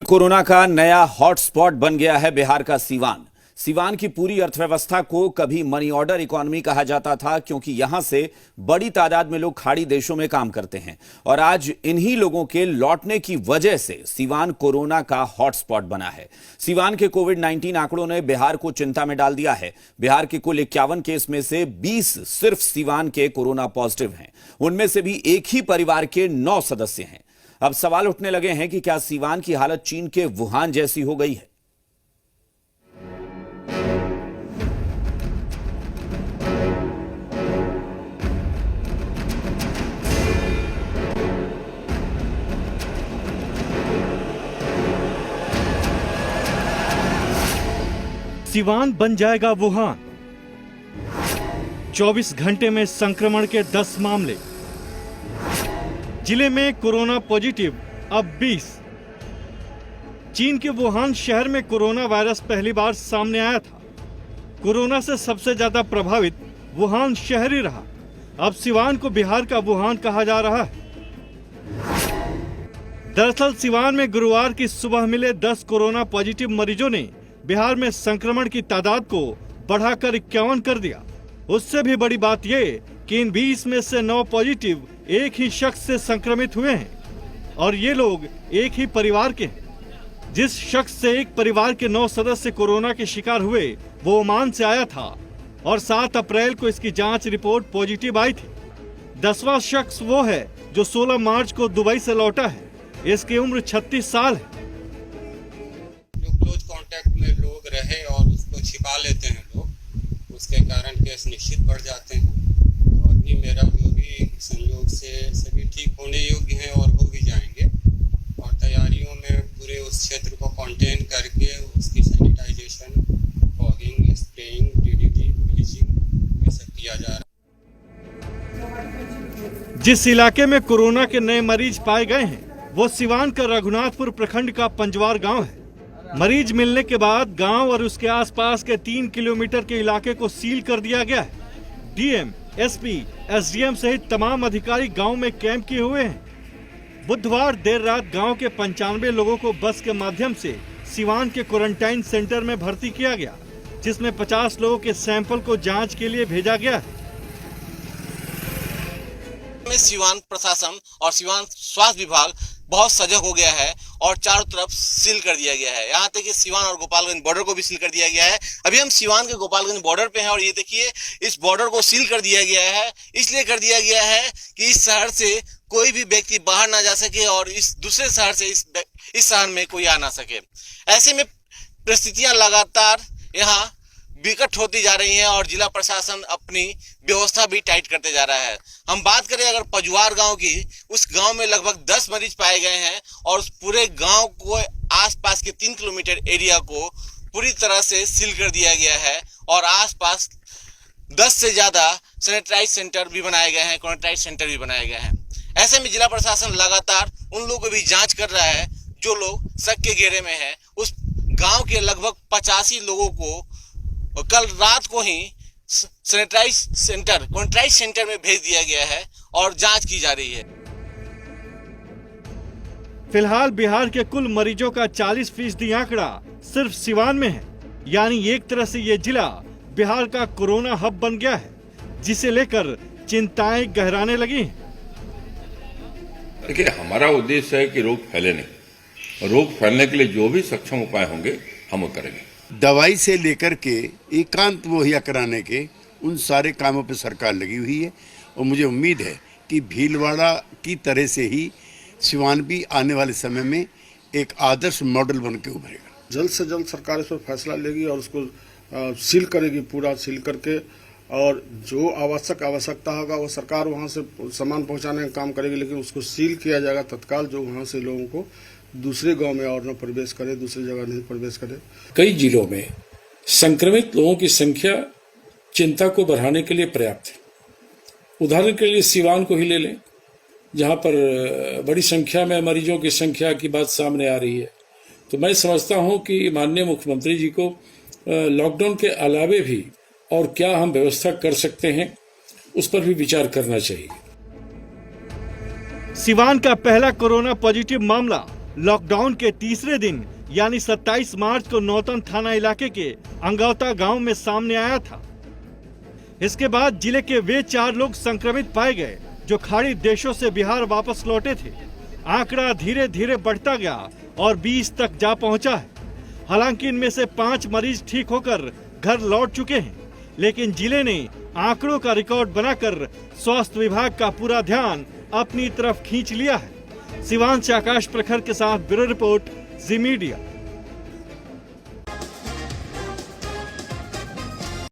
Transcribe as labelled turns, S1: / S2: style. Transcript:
S1: Corona का नया hotspot बन गया है बिहार का सीवान। सीवान की पूरी अर्थव्यवस्था को कभी मनी ऑर्डर इकोनॉमी कहा जाता था, क्योंकि यहां से बड़ी तादाद में लोग खाड़ी देशों में काम करते हैं और आज इन्हीं लोगों के लौटने की वजह से सीवान कोरोना का हॉटस्पॉट बना है। सीवान के कोविड-19 आंकड़ों ने बिहार को चिंता में डाल दिया है। बिहार के कुल 51 केस में से 20 सिर्फ सीवान के कोरोना पॉजिटिव हैं। उनमें से भी एक ही परिवार के 9 सदस्य हैं। अब सवाल उठने लगे हैं कि क्या सीवान की हालत चीन के वुहान जैसी हो गई है।
S2: सीवान बन जाएगा वुहान। 24 घंटे में संक्रमण के 10 मामले। जिले में कोरोना पॉजिटिव अब 20। चीन के वुहान शहर में कोरोना वायरस पहली बार सामने आया था। कोरोना से सबसे ज्यादा प्रभावित वुहान शहर ही रहा। अब सीवान को बिहार का वुहान कहा जा रहा है। दरअसल सीवान में गुरुवार की सुबह मिले 10 कोरोना पॉजिटिव मरीजों ने बिहार में संक्रमण की तादाद को बढ़ाकर 51 कर दिया। उससे भी बड़ी बात यह कि इन 20 में से 9 पॉजिटिव एक ही शख्स से संक्रमित हुए हैं और ये लोग एक ही परिवार के हैं। जिस शख्स से एक परिवार के 9 सदस्य कोरोना के शिकार हुए वो ओमान से आया था और 7 अप्रैल को इसकी जांच रिपोर्ट पॉजिटिव आई थी। 10वां शख्स वो है जो 16 मार्च को दुबई से लौटा है। इसकी उम्र 36 साल है।
S3: क्लोज कांटेक्ट में लोग रहे और उसको छिपा लेते हैं लोग, उसके कारण केस निश्चित बढ़ जाते हैं। और भी मेरा जो भी संयोग से सभी ठीक होने योग्य हैं और हो भी जाएंगे और तैयारियों में पूरे उस क्षेत्र को कंटेन करके उसकी sanitization, fogging, spraying, DDT, bleaching ये सब किया जा रहा है।
S2: जिस इलाके में कोरोना के नए मरीज पाए गए हैं वो सीवान का रघुनाथपुर प्रखंड का पंजवार गांव है। मरीज मिलने के बाद गांव और उसके आसपास के 3 किलोमीटर के इलाके को सील कर दिया गया है। डीएम, एसपी, एसडीएम सहित तमाम अधिकारी गांव में कैंप किए हुए हैं। बुधवार देर रात गांव के 95 लोगों को बस के माध्यम से सीवान के क्वारंटाइन सेंटर में भर्ती किया गया, जिसमें 50 लोगों के सैंपल को जांच के लिए भेजा गया है।
S4: सीवान प्रशासन और सीवान स्वास्थ्य विभाग बहुत सजग हो गया है और चारों तरफ सील कर दिया गया है। यहाँ तक कि सीवान और गोपालगंज बॉर्डर को भी सील कर दिया गया है। अभी हम सीवान के गोपालगंज बॉर्डर पे हैं और ये देखिए इस बॉर्डर को सील कर दिया गया है। इसलिए कर दिया गया है कि इस शहर से कोई भी व्यक्ति बाहर ना जा सके और इस दूसरे शहर से इस शहर में कोई आ ना सके। ऐसे में परिस्थितियां लगातार यहाँ विकट होती जा रही हैं और जिला प्रशासन अपनी व्यवस्था भी टाइट करते जा रहा है। हम बात करें अगर पजवार गांव की, उस गांव में लगभग 10 मरीज पाए गए हैं और उस पूरे गांव को आसपास के 3 किलोमीटर एरिया को पूरी तरह से सील कर दिया गया है और आसपास 10 से ज्यादा सैनिटाइज सेंटर भी बनाए गए हैं, क्वारंटाइन सेंटर भी बनाए गए हैं। ऐसे में जिला प्रशासन लगातार उन लोगों को भी जाँच कर रहा है जो लोग शक के घेरे में है। उस गाँव के लगभग 85 लोगों को कल रात को ही सैनिटाइज सेंटर, क्वारंटाइन सेंटर में भेज दिया गया है और जांच की जा रही है।
S2: फिलहाल बिहार के कुल मरीजों का 40% आंकड़ा सिर्फ सीवान में है। यानी एक तरह से ये जिला बिहार का कोरोना हब बन गया है, जिसे लेकर चिंताएं गहराने लगी हैं।
S5: देखिए, हमारा उद्देश्य है कि रोग फैले नहीं। रोग फैलने के लिए जो भी सक्षम उपाय होंगे हम वो करेंगे।
S6: दवाई से लेकर के एकांत मुहैया कराने के उन सारे कामों पर सरकार लगी हुई है और मुझे उम्मीद है कि भीलवाड़ा की तरह से ही सीवान भी आने वाले समय में एक आदर्श मॉडल बन के उभरेगा।
S7: जल्द से जल्द सरकार इस पर फैसला लेगी और उसको सील करेगी, पूरा सील करके, और जो आवश्यकता होगा वो सरकार वहाँ से सामान पहुँचाने का काम करेगी, लेकिन उसको सील किया जाएगा तत्काल, जो वहाँ से लोगों को दूसरे गांव में और न प्रवेश करे, दूसरी जगह नहीं प्रवेश करे।
S8: कई जिलों में संक्रमित लोगों की संख्या चिंता को बढ़ाने के लिए पर्याप्त है। उदाहरण के लिए सीवान को ही ले लें, जहां पर बड़ी संख्या में मरीजों की संख्या की बात सामने आ रही है। तो मैं समझता हूं कि माननीय मुख्यमंत्री जी को लॉकडाउन के अलावे भी और क्या हम व्यवस्था कर सकते हैं उस पर भी विचार करना चाहिए।
S2: सीवान का पहला कोरोना पॉजिटिव मामला लॉकडाउन के तीसरे दिन यानी 27 मार्च को नौतन थाना इलाके के अंगौता गांव में सामने आया था। इसके बाद जिले के वे 4 लोग संक्रमित पाए गए जो खाड़ी देशों से बिहार वापस लौटे थे। आंकड़ा धीरे धीरे बढ़ता गया और 20 तक जा पहुंचा है। हालांकि इनमें से 5 मरीज ठीक होकर घर लौट चुके हैं, लेकिन जिले ने आंकड़ों का रिकॉर्ड बनाकर स्वास्थ्य विभाग का पूरा ध्यान अपनी तरफ खींच लिया है। सिवान से आकाश प्रखर के साथ ब्यूरो रिपोर्ट जी मीडिया।